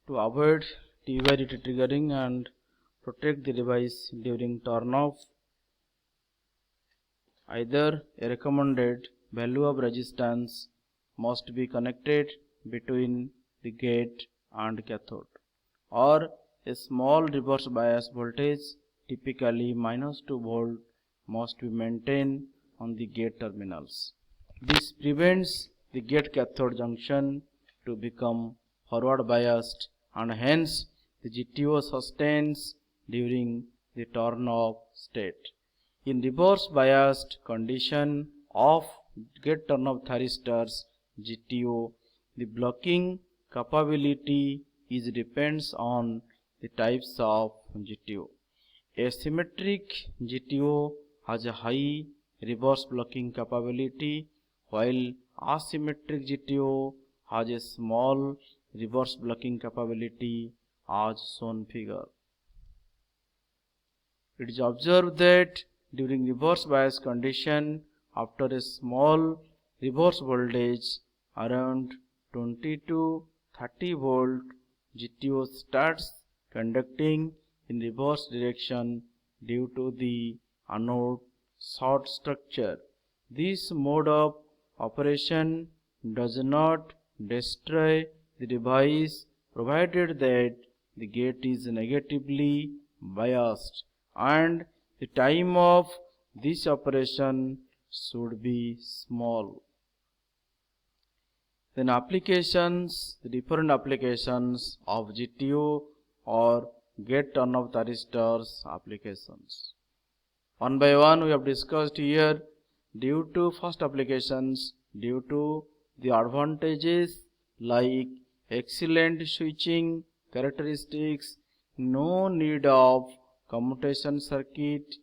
to avoid TYDT triggering and protect the device during turn off. Either a recommended value of resistance must be connected between the gate and cathode, or a small reverse bias voltage, typically -2 volt, must be maintained on the gate terminals. This prevents the gate cathode junction to become forward biased, and hence the GTO sustains during the turn off state. In reverse biased condition of gate turn off thyristors GTO, the blocking capability is depends on the types of GTO. A symmetric GTO has a high reverse blocking capability, while asymmetric GTO has a small reverse blocking capability as shown figure. It is observed that during reverse bias condition, after a small reverse voltage around 20 to 30 volt, GTO starts conducting in reverse direction due to the anode short structure. This mode of operation does not destroy the device provided that the gate is negatively biased, and the time of this operation should be small. Then applications, the different applications of GTO or gate turn off thyristors applications. One by one we have discussed here. Due to first applications, due to the advantages like excellent switching characteristics, no need of commutation circuit,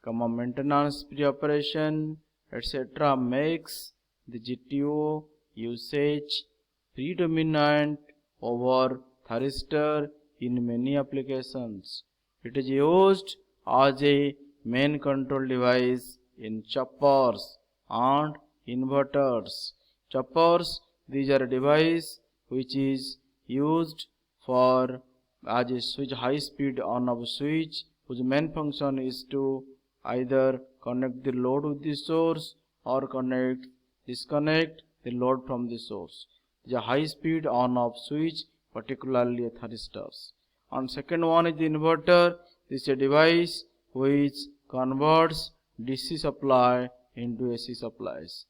maintenance pre-operation, etc., makes the GTO usage predominant over thyristor in many applications. It is used as a main control device in choppers and inverters. Choppers, these are a device which is used for as a switch, high speed on off switch, whose main function is to either connect the load with the source or disconnect the load from the source. The high speed on off switch, particularly thyristors. And second one is the inverter. This is a device which converts DC supply into AC supplies.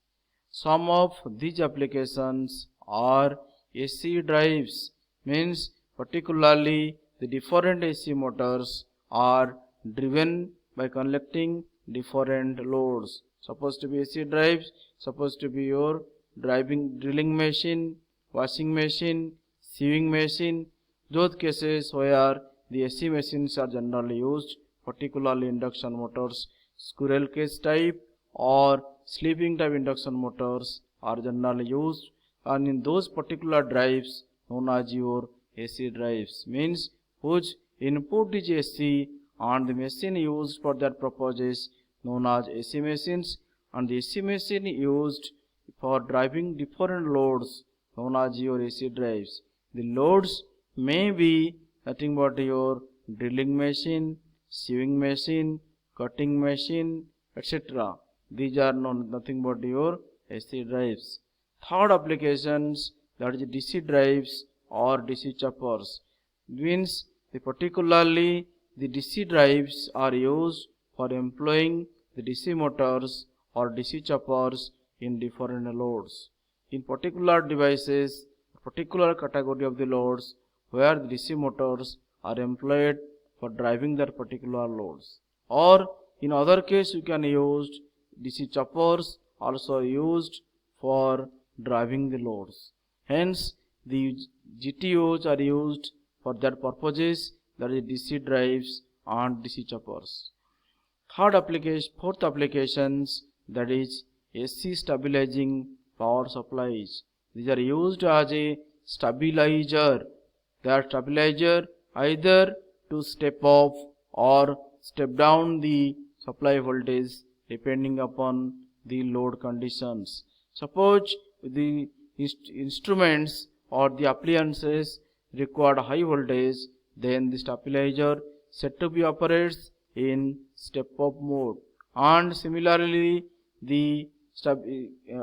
Some of these applications are AC drives, means particularly the different AC motors are driven by collecting different loads. Supposed to be AC drives, supposed to be your drilling machine, washing machine, sewing machine. Those cases where the AC machines are generally used, particularly induction motors, squirrel cage type or sleeping type induction motors are generally used, and in those particular drives known as your AC drives, means whose input is AC and the machine used for that purpose is known as AC machines, and the AC machine used for driving different loads known as your AC drives. The loads may be nothing but your drilling machine, sewing machine, cutting machine, etc. These are nothing but your AC drives. Third applications, that is DC drives or DC choppers, means particularly the DC drives are used for employing the DC motors or DC choppers in different loads. In particular devices, particular category of the loads where the DC motors are employed for driving that particular loads, or in other case you can use DC choppers also used for driving the loads. Hence the GTOs are used for that purposes, that is DC drives and DC choppers. Fourth applications, that is AC stabilizing power supplies. These are used as a stabilizer. That stabilizer either to step up or step down the supply voltage depending upon the load conditions. Suppose the instruments or the appliances required high voltage, then the stabilizer set to be operates in step-up mode. And similarly, the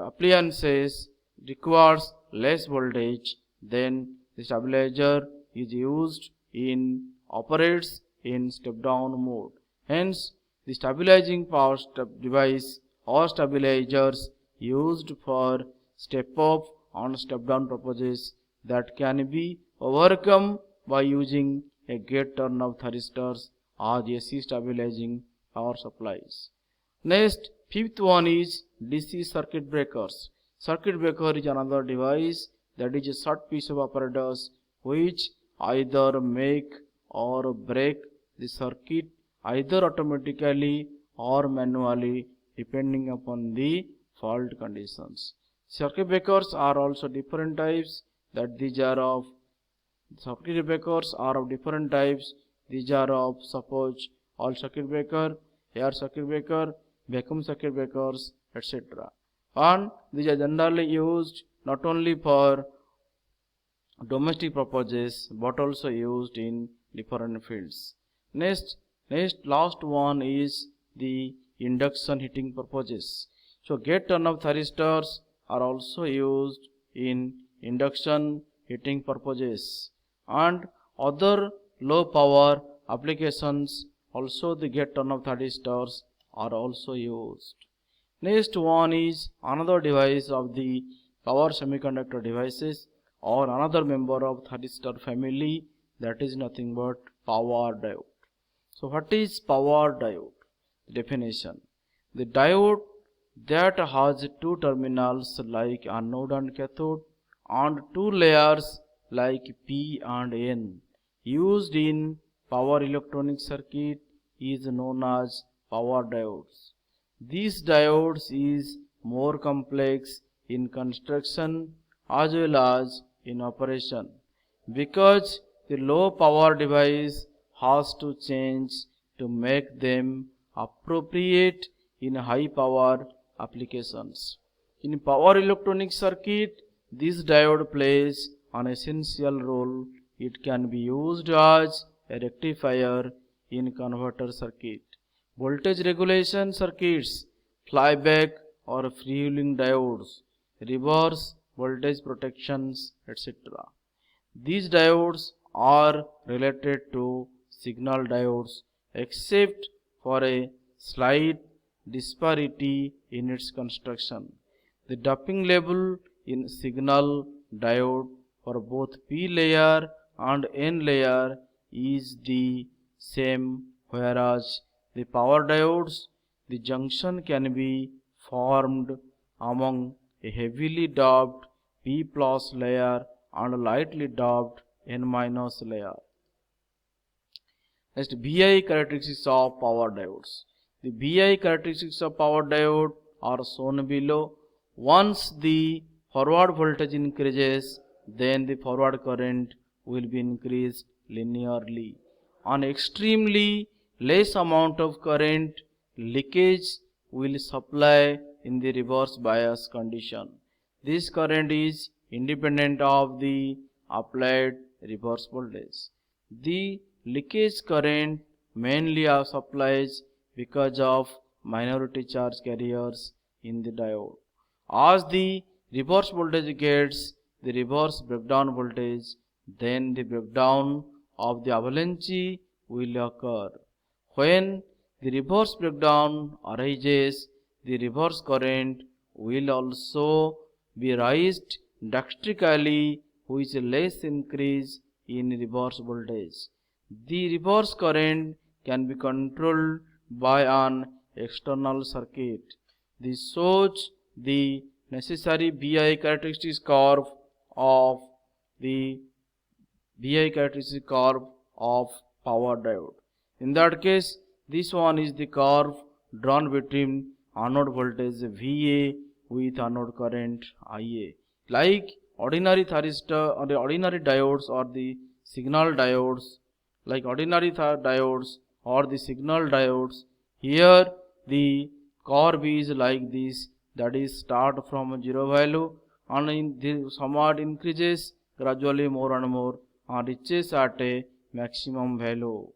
appliances requires less voltage, then the stabilizer is used in operates in step-down mode. Hence, the stabilizing power device or stabilizers used for step-up and step-down purposes that can be overcome by using a gate turn-off thyristors or AC stabilizing power supplies. Next, fifth one is DC circuit breakers. Circuit breaker is another device that is a short piece of apparatus which either make or break the circuit either automatically or manually depending upon the fault conditions. Circuit breakers are also different types circuit breakers are of different types. These are of suppose all circuit breaker, air circuit breaker, vacuum circuit breakers, etc. And these are generally used not only for domestic purposes but also used in different fields. Last one is the induction heating purposes. So gate turn-off thyristors are also used in induction heating purposes, and other low power applications also the gate turn-off thyristors are also used. Next one is another device of the power semiconductor devices or another member of thyristor family, that is nothing but power diode. So what is power diode? Definition: the diode that has two terminals like anode and cathode and two layers like P and N used in power electronic circuit is known as power diodes. These diodes is more complex in construction as well as in operation because the low power device has to change to make them appropriate in high power applications. In power electronic circuit, this diode plays an essential role. It can be used as a rectifier in converter circuit, voltage regulation circuits, flyback or freewheeling diodes, reverse voltage protections, etc. These diodes are related to signal diodes except for a slight disparity in its construction. The doping level in signal diode for both P layer and N layer is the same, whereas the power diodes, the junction can be formed among a heavily doped P plus layer and a lightly doped N minus layer. Next, VI characteristics of power diodes. The VI characteristics of power diode are shown below. Once the forward voltage increases, then the forward current will be increased linearly. On extremely less amount of current, leakage will supply in the reverse bias condition. This current is independent of the applied reverse voltage. The leakage current mainly supplies because of minority charge carriers in the diode. As the reverse voltage gets the reverse breakdown voltage, then the breakdown of the avalanche will occur. When the reverse breakdown arises, the reverse current will also be raised drastically with less increase in reverse voltage. The reverse current can be controlled by an external circuit. This shows the necessary VI characteristic curve of power diode. In that case, this one is the curve drawn between anode voltage VA with anode current IA. Like ordinary thyristor or the ordinary diodes or the signal diodes, like ordinary diodes or the signal diodes, here the curve is like this, that is start from 0 value and in the somewhat increases gradually more and more reaches at a maximum value.